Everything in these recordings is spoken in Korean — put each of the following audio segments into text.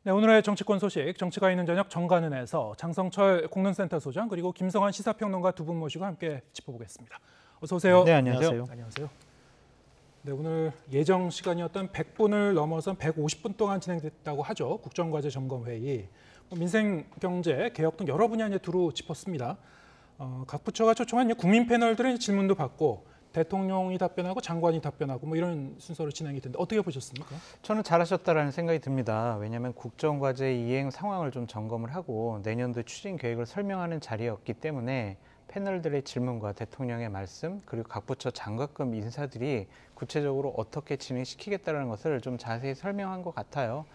네, 오늘의 정치권 소식, 정치가 있는 저녁 정관은에서 장성철 공론센터 소장 그리고 김성환 시사평론가 두 분 모시고 함께 짚어보겠습니다. 어서 오세요. 네, 안녕하세요. 안녕하세요. 네, 오늘 예정 시간이었던 100분을 넘어선 150분 동안 진행됐다고 하죠. 국정과제 점검회의. 민생, 경제, 개혁 등 여러 분야 두루 짚었습니다. 각 부처가 초청한 국민 패널들의 질문도 받고 대통령이 답변하고 장관이 답변하고 이런 순서로 진행이 됐는데 어떻게 보셨습니까? 저는 잘하셨다라는 생각이 듭니다. 왜냐하면 국정과제 이행 상황을 좀 점검을 하고 내년도 추진 계획을 설명하는 자리였기 때문에 패널들의 질문과 대통령의 말씀 그리고 각 부처 장관급 인사들이 구체적으로 어떻게 진행시키겠다는 것을 좀 자세히 설명한 것 같아요.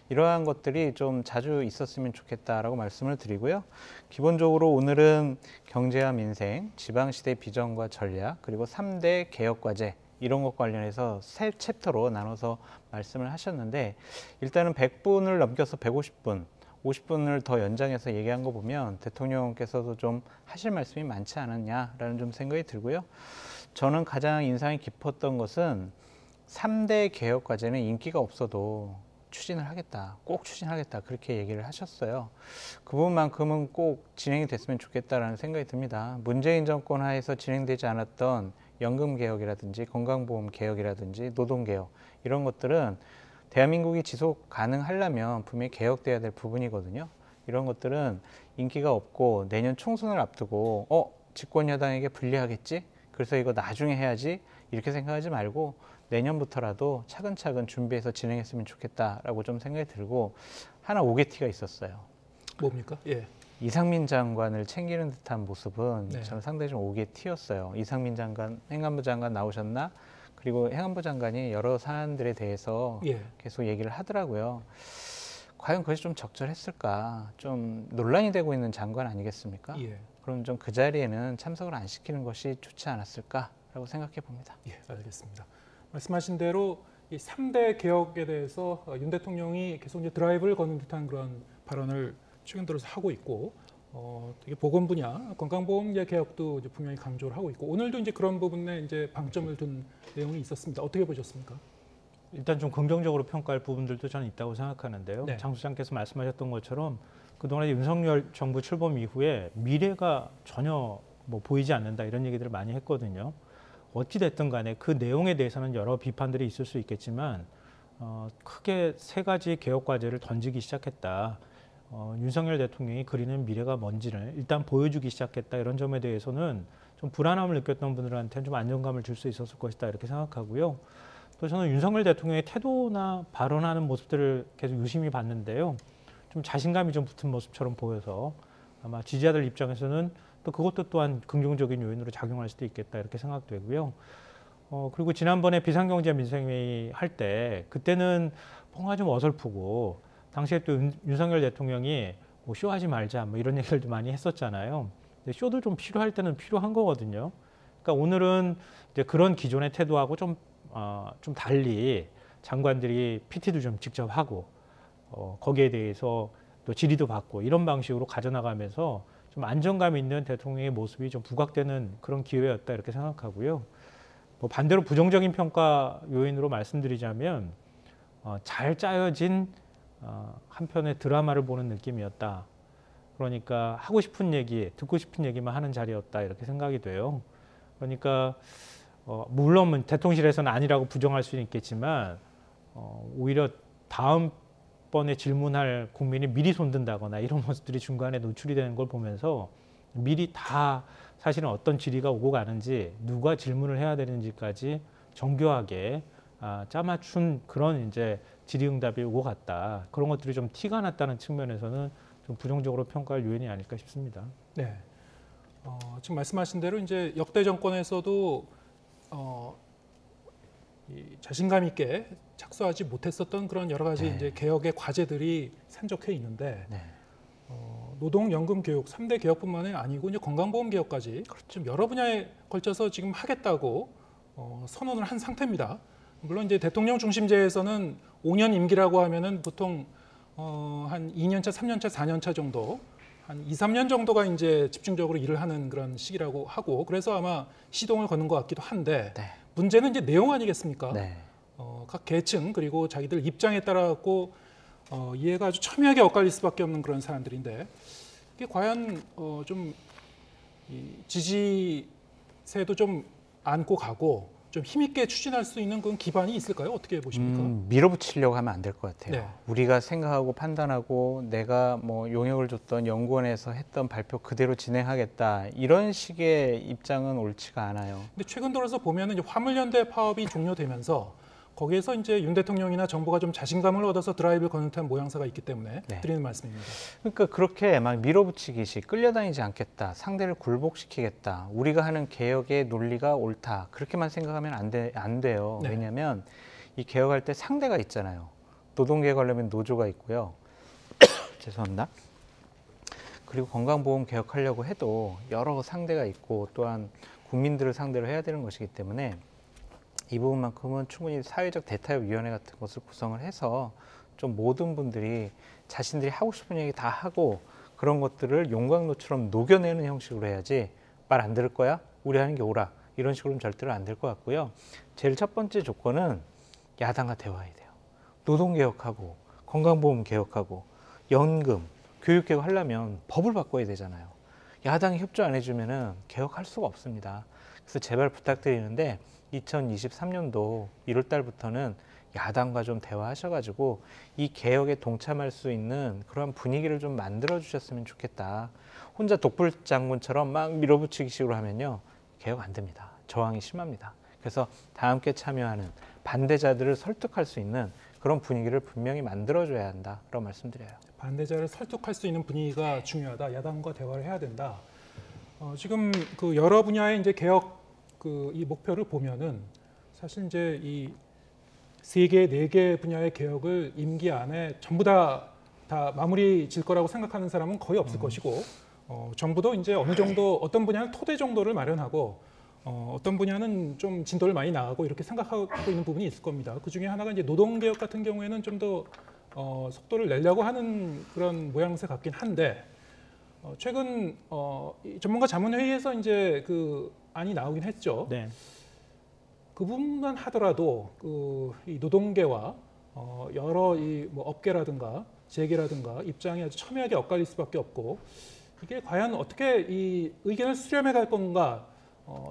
이러한 것들이 좀 자주 있었으면 좋겠다라고 말씀을 드리고요. 기본적으로 오늘은 경제와 민생, 지방시대 비전과 전략, 그리고 3대 개혁과제 이런 것 관련해서 세 챕터로 나눠서 말씀을 하셨는데 일단은 100분을 넘겨서 150분, 50분을 더 연장해서 얘기한 거 보면 대통령께서도 좀 하실 말씀이 많지 않았냐라는 좀 생각이 들고요. 저는 가장 인상이 깊었던 것은 3대 개혁과제는 인기가 없어도 추진을 하겠다, 꼭 추진하겠다 그렇게 얘기를 하셨어요. 그 부분만큼은 꼭 진행이 됐으면 좋겠다라는 생각이 듭니다. 문재인 정권 하에서 진행되지 않았던 연금개혁이라든지 건강보험개혁이라든지 노동개혁 이런 것들은 대한민국이 지속 가능하려면 분명히 개혁돼야 될 부분이거든요. 이런 것들은 인기가 없고 내년 총선을 앞두고 집권여당에게 불리하겠지? 그래서 이거 나중에 해야지 이렇게 생각하지 말고 내년부터라도 차근차근 준비해서 진행했으면 좋겠다라고 좀 생각이 들고 하나 오게티가 있었어요. 뭡니까? 예. 이상민 장관을 챙기는 듯한 모습은 네. 저는 상당히 좀 오게티였어요. 이상민 장관, 행안부 장관 나오셨나? 그리고 행안부 장관이 여러 사안들에 대해서 계속 얘기를 하더라고요. 과연 그것이 좀 적절했을까? 좀 논란이 되고 있는 장관 아니겠습니까? 그럼 좀 그 자리에는 참석을 안 시키는 것이 좋지 않았을까라고 생각해 봅니다. 예, 알겠습니다. 말씀하신 대로 이 3대 개혁에 대해서 윤 대통령이 계속 이제 드라이브를 거는 듯한 그런 발언을 최근 들어서 하고 있고, 되게 보건 분야, 건강보험 개혁도 이제 분명히 강조를 하고 있고, 오늘도 이제 그런 부분에 이제 방점을 둔 내용이 있었습니다. 어떻게 보셨습니까? 일단 좀 긍정적으로 평가할 부분들도 저는 있다고 생각하는데요. 네. 장 소장께서 말씀하셨던 것처럼 그동안 윤석열 정부 출범 이후에 미래가 전혀 보이지 않는다 이런 얘기들을 많이 했거든요. 어찌 됐든 간에 그 내용에 대해서는 여러 비판들이 있을 수 있겠지만 크게 세 가지 개혁 과제를 던지기 시작했다. 윤석열 대통령이 그리는 미래가 뭔지를 일단 보여주기 시작했다. 이런 점에 대해서는 좀 불안함을 느꼈던 분들한테는 좀 안정감을 줄 수 있었을 것이다 이렇게 생각하고요. 또 저는 윤석열 대통령의 태도나 발언하는 모습들을 계속 유심히 봤는데요. 좀 자신감이 좀 붙은 모습처럼 보여서 아마 지지자들 입장에서는 또 그것도 또한 긍정적인 요인으로 작용할 수도 있겠다 이렇게 생각되고요. 그리고 지난번에 비상경제 민생회의 할 때 그때는 뭔가 좀 어설프고 당시에 또 윤석열 대통령이 쇼하지 말자 이런 얘기를 많이 했었잖아요. 근데 쇼도 좀 필요할 때는 필요한 거거든요. 그러니까 오늘은 이제 그런 기존의 태도하고 좀 달리 장관들이 PT도 좀 직접 하고 거기에 대해서 또 질의도 받고 이런 방식으로 가져나가면서 좀 안정감 있는 대통령의 모습이 좀 부각되는 그런 기회였다 이렇게 생각하고요. 반대로 부정적인 평가 요인으로 말씀드리자면 잘 짜여진 한편의 드라마를 보는 느낌이었다. 그러니까 하고 싶은 얘기, 듣고 싶은 얘기만 하는 자리였다 이렇게 생각이 돼요. 그러니까 물론 대통령실에서는 아니라고 부정할 수는 있겠지만 오히려 다음번에 질문할 국민이 미리 손든다거나 이런 모습들이 중간에 노출이 되는 걸 보면서 미리 다 사실은 어떤 질의가 오고 가는지 누가 질문을 해야 되는지까지 정교하게 짜맞춘 그런 이제 질의응답이 오고 갔다. 그런 것들이 좀 티가 났다는 측면에서는 좀 부정적으로 평가할 요인이 아닐까 싶습니다. 네. 지금 말씀하신 대로 이제 역대 정권에서도 이 자신감 있게 착수하지 못했었던 그런 여러 가지 이제 개혁의 과제들이 산적해 있는데 노동연금 교육 3대 개혁뿐만이 아니고 이제 건강보험 개혁까지 좀 여러 분야에 걸쳐서 지금 하겠다고 선언을 한 상태입니다. 물론 이제 대통령 중심제에서는 5년 임기라고 하면은 보통 한 2년차, 3년차, 4년차 정도 한 2, 3년 정도가 이제 집중적으로 일을 하는 그런 시기라고 하고 그래서 아마 시동을 거는 것 같기도 한데 문제는 이제 내용 아니겠습니까? 각 계층 그리고 자기들 입장에 따라 갖고 이해가 아주 첨예하게 엇갈릴 수밖에 없는 그런 사안들인데 이게 과연 좀 지지세도 좀 안고 가고 좀 힘있게 추진할 수 있는 그런 기반이 있을까요? 어떻게 보십니까? 밀어붙이려고 하면 안 될 것 같아요. 네. 우리가 생각하고 판단하고 내가 뭐 용역을 줬던 연구원에서 했던 발표 그대로 진행하겠다 이런 식의 입장은 옳지가 않아요. 근데 최근 들어서 보면은 이제 화물연대 파업이 종료되면서 거기에서 이제 윤 대통령이나 정부가 좀 자신감을 얻어서 드라이브를 거는 듯한 모양새가 있기 때문에 네. 드리는 말씀입니다. 그러니까 그렇게 막 밀어붙이기식 끌려다니지 않겠다, 상대를 굴복시키겠다, 우리가 하는 개혁의 논리가 옳다 그렇게만 생각하면 안 돼요. 네. 왜냐하면 이 개혁할 때 상대가 있잖아요. 노동개혁 하려면 노조가 있고요. 죄송합니다. 그리고 건강보험 개혁하려고 해도 여러 상대가 있고 또한 국민들을 상대로 해야 되는 것이기 때문에 이 부분만큼은 충분히 사회적 대타협위원회 같은 것을 구성을 해서 좀 모든 분들이 자신들이 하고 싶은 얘기 다 하고 그런 것들을 용광로처럼 녹여내는 형식으로 해야지 말 안 들을 거야? 우리 하는 게 옳아. 이런 식으로는 절대로 안 될 것 같고요. 제일 첫 번째 조건은 야당과 대화해야 돼요. 노동개혁하고 건강보험 개혁하고 연금, 교육개혁 하려면 법을 바꿔야 되잖아요. 야당이 협조 안 해주면은 개혁할 수가 없습니다. 그래서 제발 부탁드리는데 2023년도 1월 달부터는 야당과 좀 대화하셔가지고 이 개혁에 동참할 수 있는 그런 분위기를 좀 만들어 주셨으면 좋겠다. 혼자 독불장군처럼 막 밀어붙이기식으로 하면요. 개혁 안 됩니다. 저항이 심합니다. 그래서 다 함께 참여하는 반대자들을 설득할 수 있는 그런 분위기를 분명히 만들어줘야 한다. 그런 말씀드려요. 반대자를 설득할 수 있는 분위기가 중요하다. 야당과 대화를 해야 된다. 지금 그 여러 분야의 이제 개혁 이 목표를 보면은 사실 이제 이 3개, 4개 분야의 개혁을 임기 안에 전부 다 마무리 질 거라고 생각하는 사람은 거의 없을 것이고 정부도 이제 어느 정도 어떤 분야는 토대 정도를 마련하고 어떤 분야는 좀 진도를 많이 나가고 이렇게 생각하고 있는 부분이 있을 겁니다. 그 중에 하나가 이제 노동개혁 같은 경우에는 좀 더 속도를 내려고 하는 그런 모양새 같긴 한데 최근 이 전문가 자문회의에서 이제 그 안이 나오긴 했죠. 네. 그 부분만 하더라도 이 노동계와 여러 이 뭐 업계라든가 재계라든가 입장이 아주 첨예하게 엇갈릴 수밖에 없고 이게 과연 어떻게 이 의견을 수렴해 갈 건가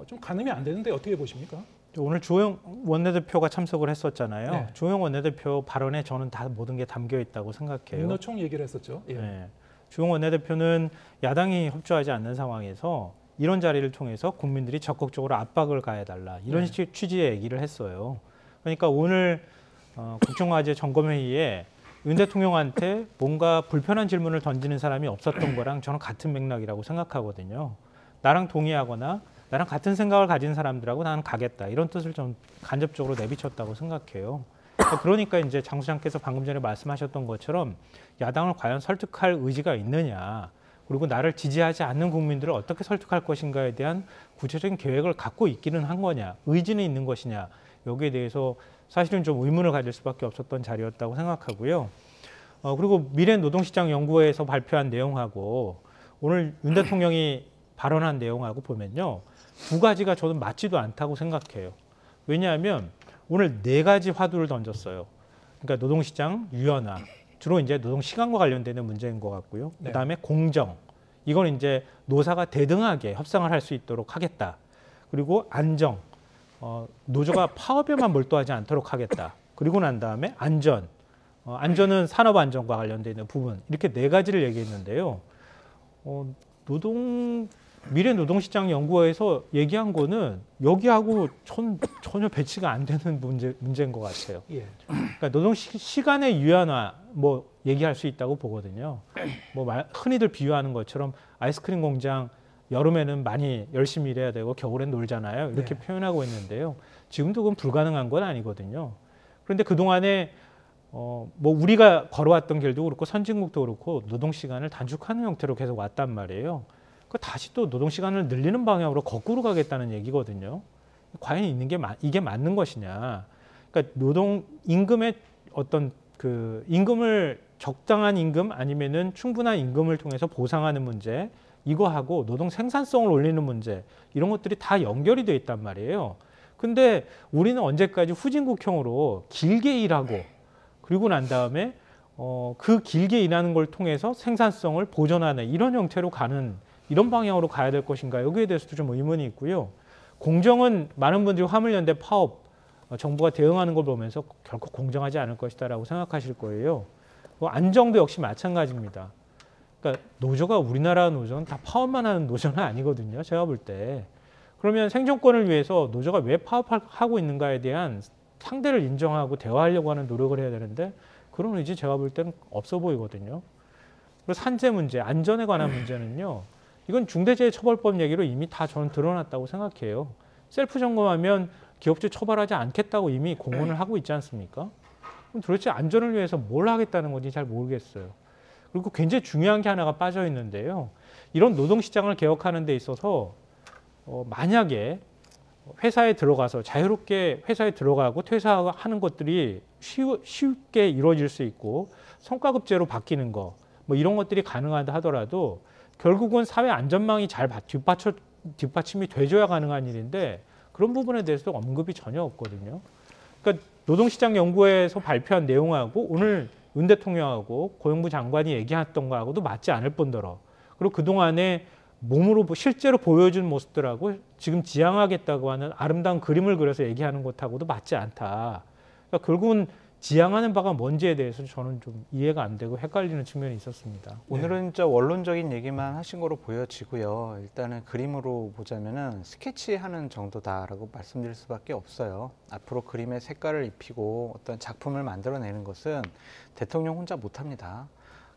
좀 가늠이 안 되는데 어떻게 보십니까? 오늘 주호영 원내대표가 참석을 했었잖아요. 네. 주호영 원내대표 발언에 저는 다 모든 게 담겨 있다고 생각해요. 민노총 얘기를 했었죠. 예. 네. 주호영 원내대표는 야당이 협조하지 않는 상황에서 이런 자리를 통해서 국민들이 적극적으로 압박을 가해달라 이런 취지의 얘기를 했어요. 그러니까 오늘 국정화제 점검회의에 윤 대통령한테 뭔가 불편한 질문을 던지는 사람이 없었던 거랑 저는 같은 맥락이라고 생각하거든요. 나랑 동의하거나 나랑 같은 생각을 가진 사람들하고 나는 가겠다 이런 뜻을 좀 간접적으로 내비쳤다고 생각해요. 그러니까 이제 장 소장께서 방금 전에 말씀하셨던 것처럼 야당을 과연 설득할 의지가 있느냐, 그리고 나를 지지하지 않는 국민들을 어떻게 설득할 것인가에 대한 구체적인 계획을 갖고 있기는 한 거냐, 의지는 있는 것이냐, 여기에 대해서 사실은 좀 의문을 가질 수밖에 없었던 자리였다고 생각하고요. 그리고 미래노동시장연구회에서 발표한 내용하고 오늘 윤 대통령이 발언한 내용하고 보면요, 두 가지가 저는 맞지도 않다고 생각해요. 왜냐하면 오늘 4가지 화두를 던졌어요. 그러니까 노동시장 유연화, 주로 이제 노동시간과 관련되는 문제인 것 같고요. 네. 그다음에 공정, 이건 이제 노사가 대등하게 협상을 할 수 있도록 하겠다. 그리고 안정, 노조가 파업에만 몰두하지 않도록 하겠다. 그리고 난 다음에 안전, 안전은 산업 안전과 관련되는 부분, 이렇게 4가지를 얘기했는데요. 미래노동시장연구회에서 얘기한 거는 여기하고 전혀 배치가 안 되는 문제인 것 같아요. 예. 그러니까 노동 시간의 유연화 뭐 얘기할 수 있다고 보거든요. 뭐 흔히들 비유하는 것처럼 아이스크림 공장 여름에는 많이 열심히 일해야 되고 겨울엔 놀잖아요. 이렇게 네. 표현하고 있는데요. 지금도 그건 불가능한 건 아니거든요. 그런데 그 동안에 뭐 우리가 걸어왔던 길도 그렇고 선진국도 그렇고 노동 시간을 단축하는 형태로 계속 왔단 말이에요. 다시 또 노동 시간을 늘리는 방향으로 거꾸로 가겠다는 얘기거든요. 과연 이게 맞는 것이냐? 그러니까 노동 임금의 어떤 그 임금을 적당한 임금 아니면은 충분한 임금을 통해서 보상하는 문제, 이거하고 노동 생산성을 올리는 문제, 이런 것들이 다 연결이 돼 있단 말이에요. 근데 우리는 언제까지 후진국형으로 길게 일하고 그리고 난 다음에 그 길게 일하는 걸 통해서 생산성을 보존하는 이런 형태로 가는 이런 방향으로 가야 될 것인가 여기에 대해서도 좀 의문이 있고요. 공정은 많은 분들이 화물연대 파업 정부가 대응하는 걸 보면서 결코 공정하지 않을 것이다라고 생각하실 거예요. 안정도 역시 마찬가지입니다. 그러니까 노조가 우리나라 노조는 다 파업만 하는 노조는 아니거든요. 제가 볼 때. 그러면 생존권을 위해서 노조가 왜 파업하고 있는가에 대한 상대를 인정하고 대화하려고 하는 노력을 해야 되는데 그런 의지 제가 볼 때는 없어 보이거든요. 그리고 산재 문제, 안전에 관한 문제는요. 이건 중대재해처벌법 얘기로 이미 다 저는 드러났다고 생각해요. 셀프 점검하면 기업주 처벌하지 않겠다고 이미 공언을 하고 있지 않습니까? 그럼 도대체 안전을 위해서 뭘 하겠다는 건지 잘 모르겠어요. 그리고 굉장히 중요한 게 하나가 빠져 있는데요. 이런 노동시장을 개혁하는 데 있어서 만약에 회사에 들어가서 자유롭게 회사에 들어가고 퇴사하는 것들이 쉽게 이루어질 수 있고 성과급제로 바뀌는 거 뭐 이런 것들이 가능하다 하더라도 결국은 사회 안전망이 잘 뒷받침이 돼줘야 가능한 일인데 그런 부분에 대해서도 언급이 전혀 없거든요. 그러니까 노동시장연구회에서 발표한 내용하고 오늘 윤 대통령하고 고용부 장관이 얘기했던 거하고도 맞지 않을 뿐더러 그리고 그동안에 몸으로 실제로 보여준 모습들하고 지금 지향하겠다고 하는 아름다운 그림을 그려서 얘기하는 것하고도 맞지 않다. 그러니까 결국은 지향하는 바가 뭔지에 대해서 저는 좀 이해가 안 되고 헷갈리는 측면이 있었습니다. 오늘은 저 원론적인 얘기만 하신 거로 보여지고요. 일단은 그림으로 보자면은 스케치하는 정도다라고 말씀드릴 수밖에 없어요. 앞으로 그림에 색깔을 입히고 어떤 작품을 만들어내는 것은 대통령 혼자 못합니다.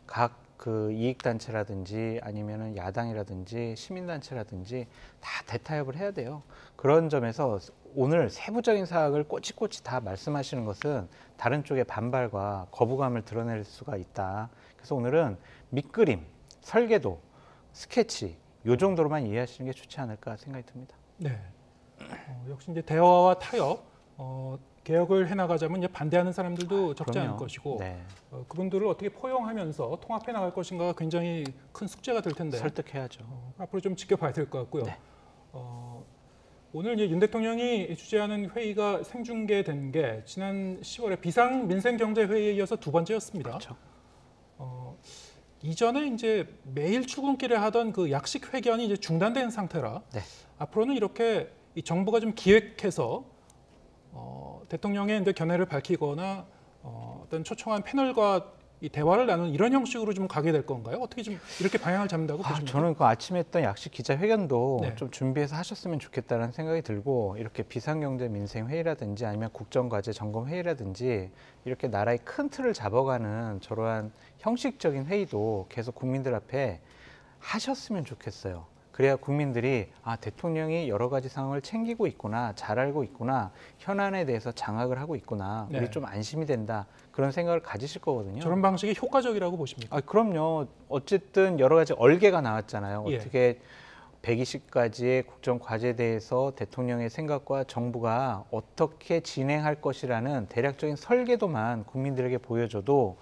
각 그 이익단체라든지 아니면은 야당이라든지 시민단체라든지 다 대타협을 해야 돼요. 그런 점에서 오늘 세부적인 사항을 꼬치꼬치 다 말씀하시는 것은 다른 쪽의 반발과 거부감을 드러낼 수가 있다. 그래서 오늘은 밑그림, 설계도, 스케치 요 정도로만 이해하시는 게 좋지 않을까 생각이 듭니다. 네. 역시 이제 대화와 타협, 개혁을 해나가자면 이제 반대하는 사람들도 적지 않을 것이고 네. 그분들을 어떻게 포용하면서 통합해 나갈 것인가가 굉장히 큰 숙제가 될 텐데 설득해야죠. 앞으로 좀 지켜봐야 될 것 같고요. 네. 오늘 이제 윤 대통령이 주재하는 회의가 생중계된 게 지난 10월에 비상민생경제회의에 이어서 두 번째였습니다. 그렇죠. 이전에 이제 매일 출근길에 하던 그 약식 회견이 이제 중단된 상태라 네. 앞으로는 이렇게 이 정부가 좀 기획해서 대통령의 이제 견해를 밝히거나 어떤 초청한 패널과 이 대화를 나누는 이런 형식으로 좀 가게 될 건가요? 어떻게 좀 이렇게 방향을 잡는다고 보십니까? 저는 그 아침에 했던 약식 기자회견도 네. 좀 준비해서 하셨으면 좋겠다는 생각이 들고 이렇게 비상경제민생회의라든지 아니면 국정과제 점검회의라든지 이렇게 나라의 큰 틀을 잡아가는 저러한 형식적인 회의도 계속 국민들 앞에 하셨으면 좋겠어요. 그래야 국민들이 대통령이 여러 가지 상황을 챙기고 있구나, 잘 알고 있구나, 현안에 대해서 장악을 하고 있구나, 네. 우리 좀 안심이 된다 그런 생각을 가지실 거거든요. 저런 방식이 효과적이라고 보십니까? 그럼요. 어쨌든 여러 가지 얼개가 나왔잖아요. 예. 어떻게 120가지의 국정과제에 대해서 대통령의 생각과 정부가 어떻게 진행할 것이라는 대략적인 설계도만 국민들에게 보여줘도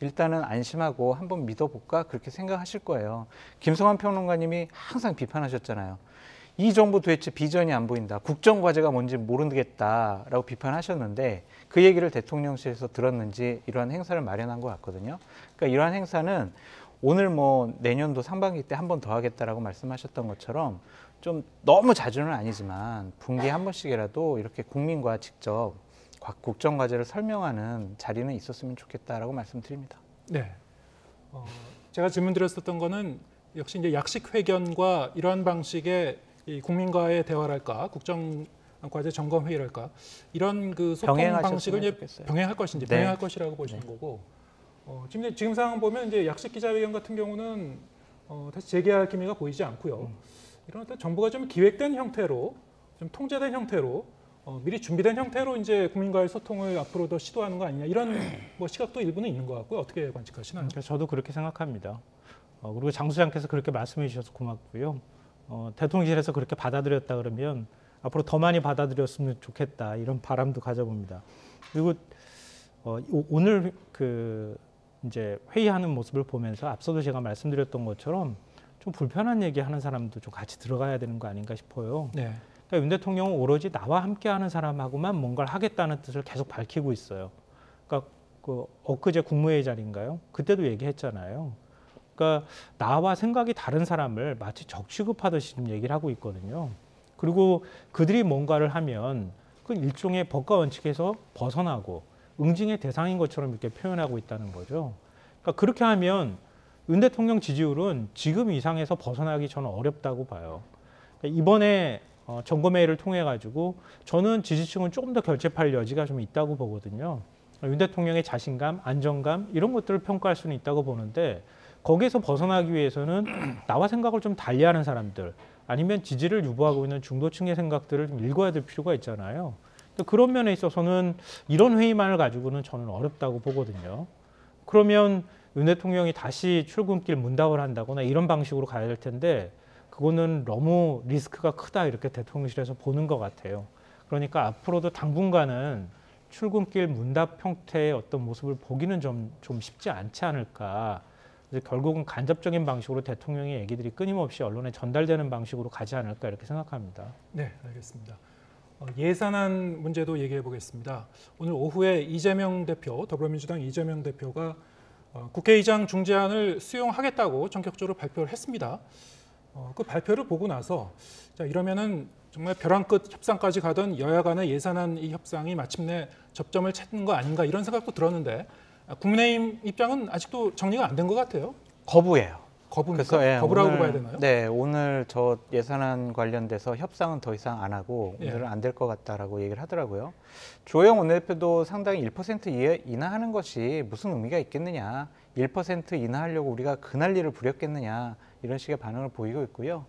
일단은 안심하고 한번 믿어볼까 그렇게 생각하실 거예요. 김성환 평론가님이 항상 비판하셨잖아요. 이 정부 도대체 비전이 안 보인다. 국정과제가 뭔지 모르겠다라고 비판하셨는데 그 얘기를 대통령실에서 들었는지 이러한 행사를 마련한 것 같거든요. 그러니까 이러한 행사는 오늘 뭐 내년도 상반기 때 한 번 더 하겠다라고 말씀하셨던 것처럼 좀 너무 자주는 아니지만 분기에 한 번씩이라도 이렇게 국민과 직접 국정과제를 설명하는 자리는 있었으면 좋겠다라고 말씀드립니다. 네. 제가 질문드렸었던 거는 역시 이제 약식 회견과 이러한 방식의 이 국민과의 대화랄까, 국정과제 점검 회의랄까 이런 그 소통 방식을 이제 좋겠어요. 병행할 것인지 네. 병행할 것이라고 보시는 거고. 지금 상황 보면 이제 약식 기자회견 같은 경우는 다시 재개할 기미가 보이지 않고요. 이런 어떤 정부가 좀 기획된 형태로, 좀 통제된 형태로, 미리 준비된 형태로 이제 국민과의 소통을 앞으로 더 시도하는 거 아니냐 이런 뭐 시각도 일부는 있는 것 같고요. 어떻게 관측하시나요? 저도 그렇게 생각합니다. 그리고 장수장께서 그렇게 말씀해 주셔서 고맙고요. 대통령실에서 그렇게 받아들였다 그러면 앞으로 더 많이 받아들였으면 좋겠다 이런 바람도 가져봅니다. 그리고 오늘 그 이제 회의하는 모습을 보면서 앞서도 제가 말씀드렸던 것처럼 좀 불편한 얘기하는 사람도 좀 같이 들어가야 되는 거 아닌가 싶어요. 네. 그러니까 윤 대통령은 오로지 나와 함께하는 사람하고만 뭔가를 하겠다는 뜻을 계속 밝히고 있어요. 그러니까 그 엊그제 국무회의 자리인가요? 그때도 얘기했잖아요. 그러니까 나와 생각이 다른 사람을 마치 적 취급하듯이 지금 얘기를 하고 있거든요. 그리고 그들이 뭔가를 하면 그 일종의 법과 원칙에서 벗어나고 응징의 대상인 것처럼 이렇게 표현하고 있다는 거죠. 그러니까 그렇게 하면 윤 대통령 지지율은 지금 이상에서 벗어나기 저는 어렵다고 봐요. 그러니까 이번에 점검회의를 통해 가지고 저는 지지층은 조금 더 결집할 여지가 좀 있다고 보거든요. 윤 대통령의 자신감, 안정감 이런 것들을 평가할 수는 있다고 보는데 거기에서 벗어나기 위해서는 나와 생각을 좀 달리하는 사람들 아니면 지지를 유보하고 있는 중도층의 생각들을 좀 읽어야 될 필요가 있잖아요. 그런 면에 있어서는 이런 회의만을 가지고는 저는 어렵다고 보거든요. 그러면 윤 대통령이 다시 출근길 문답을 한다거나 이런 방식으로 가야 될 텐데 그거는 너무 리스크가 크다 이렇게 대통령실에서 보는 것 같아요. 그러니까 앞으로도 당분간은 출근길 문답 형태의 어떤 모습을 보기는 좀 쉽지 않지 않을까. 결국은 간접적인 방식으로 대통령의 얘기들이 끊임없이 언론에 전달되는 방식으로 가지 않을까 이렇게 생각합니다. 네, 알겠습니다. 예산안 문제도 얘기해 보겠습니다. 오늘 오후에 이재명 대표, 더불어민주당 이재명 대표가 국회의장 중재안을 수용하겠다고 전격적으로 발표를 했습니다. 그 발표를 보고 나서 자, 이러면은 정말 벼랑 끝 협상까지 가던 여야 간의 예산안 이 협상이 마침내 접점을 찾는 거 아닌가 이런 생각도 들었는데 국민의힘 입장은 아직도 정리가 안 된 것 같아요. 거부예요. 거부입니까? 그래서 거부라고 오늘, 봐야 되나요? 네, 오늘 저 예산안 관련돼서 협상은 더 이상 안 하고 예. 오늘은 안 될 것 같다라고 얘기를 하더라고요. 주호영 원내대표도 상당히 1% 인하하는 것이 무슨 의미가 있겠느냐. 1% 인하하려고 우리가 그 난리를 부렸겠느냐. 이런 식의 반응을 보이고 있고요.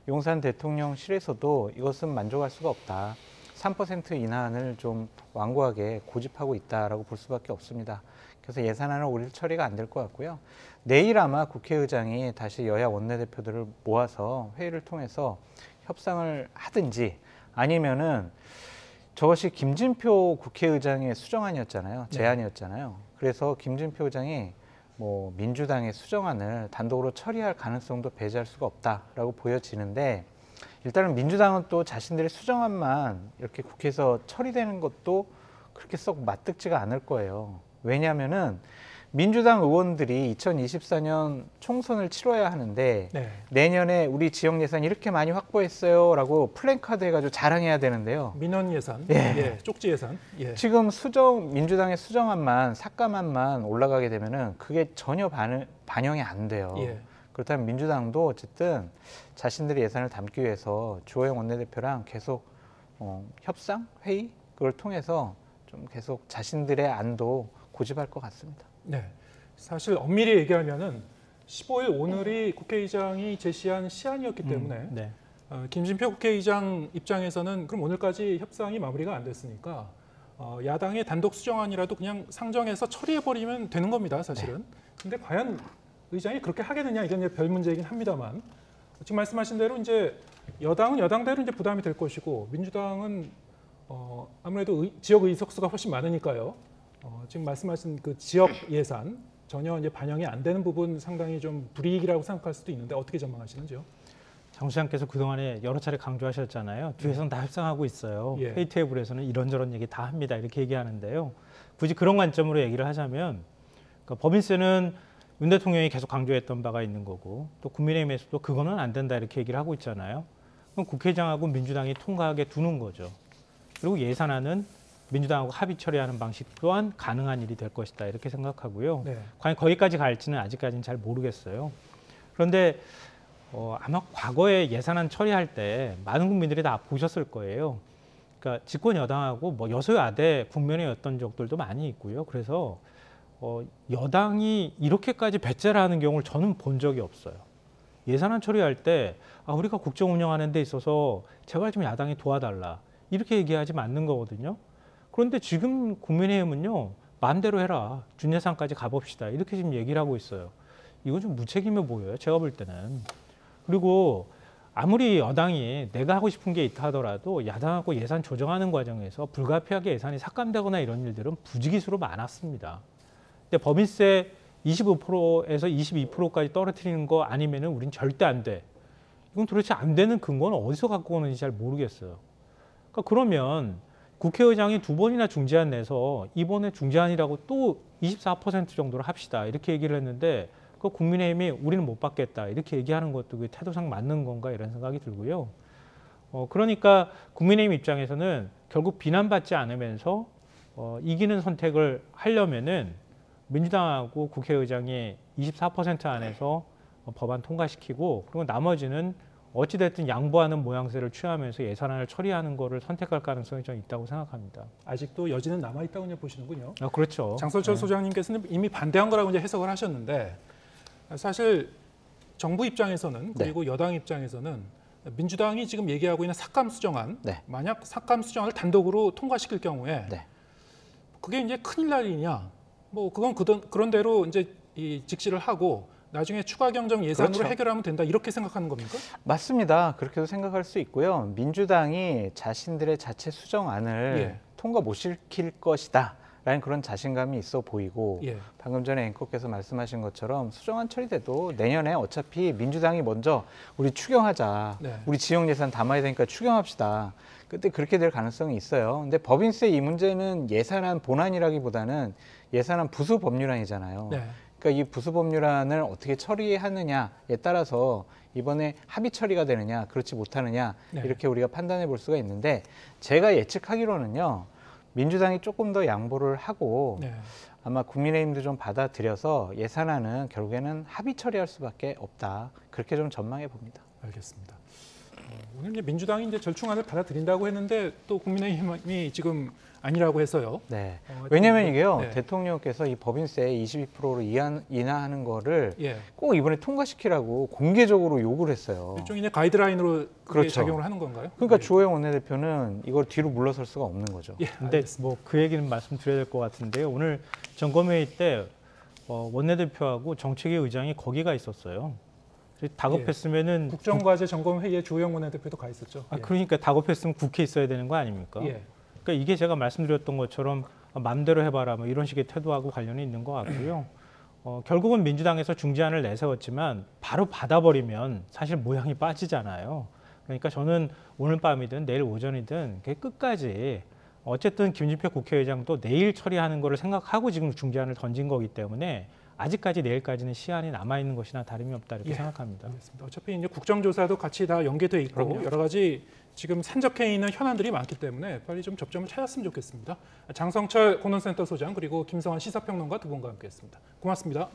용산 대통령실에서도 이것은 만족할 수가 없다. 3% 인하안을 좀 완고하게 고집하고 있다라고 볼 수밖에 없습니다. 그래서 예산안은 오늘 처리가 안 될 것 같고요. 내일 아마 국회의장이 다시 여야 원내대표들을 모아서 회의를 통해서 협상을 하든지 아니면은 저것이 김진표 국회의장의 수정안이었잖아요. 제안이었잖아요. 그래서 김진표 의장이 뭐 민주당의 수정안을 단독으로 처리할 가능성도 배제할 수가 없다라고 보여지는데 일단은 민주당은 또 자신들의 수정안만 이렇게 국회에서 처리되는 것도 그렇게 썩 맞득지가 않을 거예요. 왜냐하면은 민주당 의원들이 2024년 총선을 치러야 하는데 네. 내년에 우리 지역 예산 이렇게 많이 확보했어요라고 플랜카드 해가지고 자랑해야 되는데요. 민원 예산, 예. 쪽지 예산. 예. 지금 민주당의 수정안만 삭감안만 올라가게 되면은 그게 전혀 반영이 안 돼요. 예. 그렇다면 민주당도 어쨌든 자신들의 예산을 담기 위해서 주호영 원내대표랑 계속 협상, 회의 그걸 통해서 좀 계속 자신들의 안도 고집할 것 같습니다. 네. 사실 엄밀히 얘기하면은 15일 오늘이 국회의장이 제시한 시한이었기 때문에 네. 김진표 국회의장 입장에서는 그럼 오늘까지 협상이 마무리가 안 됐으니까 야당의 단독 수정안이라도 그냥 상정해서 처리해버리면 되는 겁니다, 사실은. 근데 과연 의장이 그렇게 하겠느냐 이건 이제 별 문제이긴 합니다만 지금 말씀하신 대로 이제 여당은 여당대로 이제 부담이 될 것이고 민주당은 아무래도 지역 의석수가 훨씬 많으니까요. 지금 말씀하신 그 지역 예산 전혀 이제 반영이 안 되는 부분 상당히 좀 불이익이라고 생각할 수도 있는데 어떻게 전망하시는지요? 장 시장께서 그동안에 여러 차례 강조하셨잖아요. 뒤에서는 다 협상하고 있어요. 예. 회의 테이블에서는 이런저런 얘기 다 합니다. 이렇게 얘기하는데요. 굳이 그런 관점으로 얘기를 하자면 그러니까 법인세는 윤 대통령이 계속 강조했던 바가 있는 거고 또 국민의힘에서도 그거는 안 된다 이렇게 얘기를 하고 있잖아요. 그럼 국회의장하고 민주당이 통과하게 두는 거죠. 그리고 예산안은 민주당하고 합의 처리하는 방식 또한 가능한 일이 될 것이다 이렇게 생각하고요. 네. 과연 거기까지 갈지는 아직까지는 잘 모르겠어요. 그런데 아마 과거에 예산안 처리할 때 많은 국민들이 다 보셨을 거예요. 그러니까 집권 여당하고 뭐 여소야대 국면의 어떤 적들도 많이 있고요. 그래서 여당이 이렇게까지 배째를 하는 경우를 저는 본 적이 없어요. 예산안 처리할 때 우리가 국정 운영하는 데 있어서 제발 좀 야당이 도와달라 이렇게 얘기하지 않는 거거든요. 그런데 지금 국민의힘은요. 마음대로 해라. 준예산까지 가봅시다. 이렇게 지금 얘기를 하고 있어요. 이건 좀 무책임해 보여요. 제가 볼 때는. 그리고 아무리 여당이 내가 하고 싶은 게 있다 하더라도 야당하고 예산 조정하는 과정에서 불가피하게 예산이 삭감되거나 이런 일들은 부지기수로 많았습니다. 근데 법인세 25%에서 22%까지 떨어뜨리는 거 아니면은 우린 절대 안 돼. 이건 도대체 안 되는 근거는 어디서 갖고 오는지 잘 모르겠어요. 그러니까 그러면 국회의장이 2번이나 중재안 내서 이번에 중재안이라고 또 24% 정도로 합시다 이렇게 얘기를 했는데 그 국민의힘이 우리는 못 받겠다 이렇게 얘기하는 것도 그 태도상 맞는 건가 이런 생각이 들고요. 그러니까 국민의힘 입장에서는 결국 비난받지 않으면서 이기는 선택을 하려면은 민주당하고 국회의장이 24% 안에서 법안 통과시키고 그리고 나머지는 어찌됐든 양보하는 모양새를 취하면서 예산안을 처리하는 거를 선택할 가능성이 좀 있다고 생각합니다. 아직도 여지는 남아 있다고 이제 보시는군요. 그렇죠. 장설철 소장님께서는 이미 반대한 거라고 이제 해석을 하셨는데 사실 정부 입장에서는 그리고 여당 입장에서는 민주당이 지금 얘기하고 있는 삭감 수정안, 만약 삭감 수정안을 단독으로 통과시킬 경우에 그게 이제 큰일 날 일이냐? 뭐 그건 그런 대로 이제 이 직시를 하고 나중에 추가 경정 예산으로 그렇죠. 해결하면 된다 이렇게 생각하는 겁니까? 맞습니다. 그렇게도 생각할 수 있고요. 민주당이 자신들의 자체 수정안을 통과 못 시킬 것이다. 라는 그런 자신감이 있어 보이고 방금 전에 앵커께서 말씀하신 것처럼 수정안 처리돼도 내년에 어차피 민주당이 먼저 우리 추경하자. 우리 지역 예산 담아야 되니까 추경합시다. 그때 그렇게 될 가능성이 있어요. 근데 법인세 이 문제는 예산안 본안이라기보다는 예산안 부수 법률안이잖아요. 그러니까 이 부수 법률안을 어떻게 처리하느냐에 따라서 이번에 합의 처리가 되느냐 그렇지 못하느냐 이렇게 우리가 판단해 볼 수가 있는데 제가 예측하기로는요. 민주당이 조금 더 양보를 하고 아마 국민의힘도 좀 받아들여서 예산안은 결국에는 합의 처리할 수밖에 없다. 그렇게 좀 전망해 봅니다. 알겠습니다. 오늘 이제 민주당이 이제 절충안을 받아들인다고 했는데 또 국민의힘이 지금 아니라고 해서요. 왜냐하면 이게요. 대통령께서 이 법인세 22%로 인하하는 거를 꼭 이번에 통과시키라고 공개적으로 요구를 했어요. 일종의 가이드라인으로 작용을 하는 건가요? 그러니까 주호영 원내대표는 이걸 뒤로 물러설 수가 없는 거죠. 근데 뭐 그 얘기는 말씀드려야 될 것 같은데요. 오늘 점검회의 때 원내대표하고 정책위 의장이 거기가 있었어요. 다급했으면은 국정과제 점검회의에 주호영 원내대표도 가 있었죠. 그러니까 다급했으면 국회에 있어야 되는 거 아닙니까? 그러니까 이게 제가 말씀드렸던 것처럼 맘대로 해봐라 뭐 이런 식의 태도하고 관련이 있는 것 같고요. 결국은 민주당에서 중재안을 내세웠지만 바로 받아버리면 사실 모양이 빠지잖아요. 그러니까 저는 오늘 밤이든 내일 오전이든 끝까지 어쨌든 김진표 국회의장도 내일 처리하는 거를 생각하고 지금 중재안을 던진 거기 때문에 아직까지 내일까지는 시한이 남아 있는 것이나 다름이 없다 이렇게 생각합니다. 알겠습니다. 어차피 이제 국정조사도 같이 다 연계돼 있고 여러 가지 지금 산적해 있는 현안들이 많기 때문에 빨리 좀 접점을 찾았으면 좋겠습니다. 장성철 공론센터 소장 그리고 김성환 시사평론가 두 분과 함께했습니다. 고맙습니다.